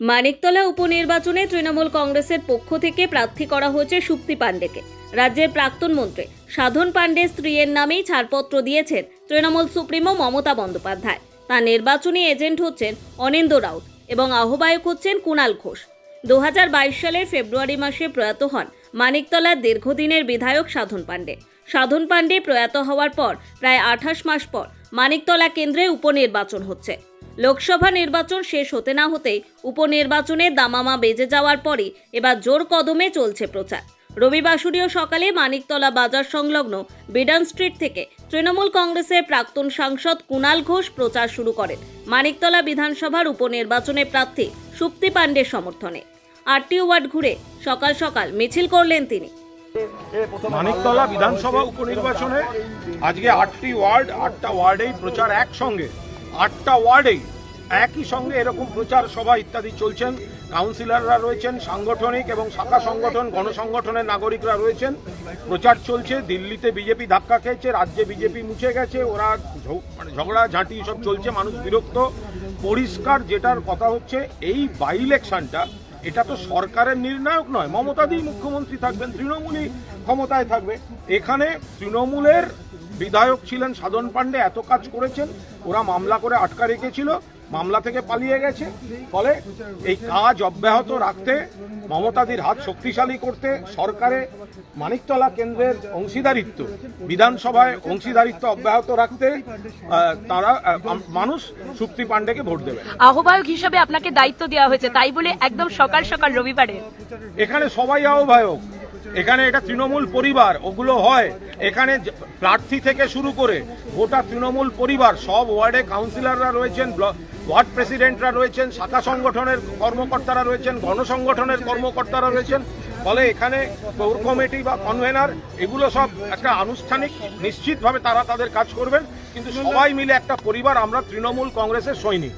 মানিকতলা উপনির্বাচনে তৃণমূল কংগ্রেসের পক্ষ থেকে প্রার্থী করা হয়েছে সুপ্তি পাণ্ডেকে। রাজ্যের প্রাক্তন মন্ত্রী সাধন পাণ্ডে স্ত্রীর নামেই ছাড়পত্র দিয়েছেন তৃণমূল সুপ্রিমো মমতা বন্দ্যোপাধ্যায়। তার নির্বাচনী এজেন্ট হচ্ছেন অনিন্দ্য রাউত এবং আহ্বায়ক হচ্ছেন কুণাল ঘোষ। 2022 সালের ফেব্রুয়ারি মাসে প্রয়াত হন মানিকতলার দীর্ঘদিনের বিধায়ক সাধন পাণ্ডে। সাধন পাণ্ডে প্রয়াত হওয়ার পর প্রায় 28 মাস পর মানিকতলা কেন্দ্রে উপনির্বাচন হচ্ছে। লোকসভা নির্বাচন শেষ হতে না হতেই উপনির্বাচনে দামামা বেজে যাওয়ার পরই এবার জোর কদমে চলছে প্রচার। রবিবাসরীয় সকালে মানিকতলা বাজার সংলগ্ন বিডন স্ট্রিট থেকে তৃণমূল কংগ্রেসের প্রাক্তন সাংসদ কুণাল ঘোষ প্রচার শুরু করেন মানিকতলা বিধানসভার উপনির্বাচনে প্রার্থী সুপ্তি পাণ্ডের সমর্থনে। 8টি ওয়ার্ড ঘুরে সকাল সকাল মিছিল করলেন তিনি। মানিকতলা বিধানসভা উপনির্বাচনে আজকে 8টি ওয়ার্ড, 8টা ওয়ার্ডেই প্রচার একসঙ্গে, 8টা ওয়ার্ডেই একই সঙ্গে এরকম প্রচার সভা ইত্যাদি চলছেন। কাউন্সিলররা রয়েছেন, সাংগঠনিক এবং শাখা সংগঠন, গণসংগঠনের নাগরিকরা রয়েছেন। প্রচার চলছে। দিল্লিতে বিজেপি ধাক্কা খেয়েছে, রাজ্যে বিজেপি মুছে গেছে, ওরা ঝগড়া ঝাঁটি সব চলছে, মানুষ বিরক্ত। পরিষ্কার যেটার কথা হচ্ছে, এই বাই ইলেকশনটা এটা তো সরকারের নির্ণায়ক নয়। মমতাদি মুখ্যমন্ত্রী থাকবেন, তৃণমূলই ক্ষমতায় থাকবে। এখানে তৃণমূলের বিধায়ক ছিলেন সাধন পাণ্ডে, এত কাজ করেছেন, ওরা মামলা করে আটকা রেখেছিল, মামলা থেকে পালিয়ে গেছে। ফলে এই কাজ অব্যাহত রাখতে, মমতাদির হাত শক্তিশালী করতে, সরকারে মানিকতলা কেন্দ্রের অংশীদারিত্ব, বিধানসভায় অংশীদারিত্ব অব্যাহত রাখতে তারা মানুষ সুপ্তি পাণ্ডেকে ভোট দেবে। আহ্বায়ক হিসেবে আপনাকে দায়িত্ব দেওয়া হয়েছে, তাই বলে একদম সকাল সকাল রবিবারে এখানে সবাই আহ্বায়ক। এখানে এটা তৃণমূল পরিবার, ওগুলো হয়। এখানে প্রার্থী থেকে শুরু করে গোটা তৃণমূল পরিবার, সব ওয়ার্ডে কাউন্সিলররা রয়েছেন, ওয়ার্ড প্রেসিডেন্টরা রয়েছেন, শাখা সংগঠনের কর্মকর্তারা রয়েছেন, গণসংগঠনের কর্মকর্তারা রয়েছেন। ফলে এখানে কোর কমিটি বা কনভেনার এগুলো সব একটা আনুষ্ঠানিক, নিশ্চিতভাবে তারা তাদের কাজ করবেন, কিন্তু সবাই মিলে একটা পরিবার। আমরা তৃণমূল কংগ্রেসের সৈনিক।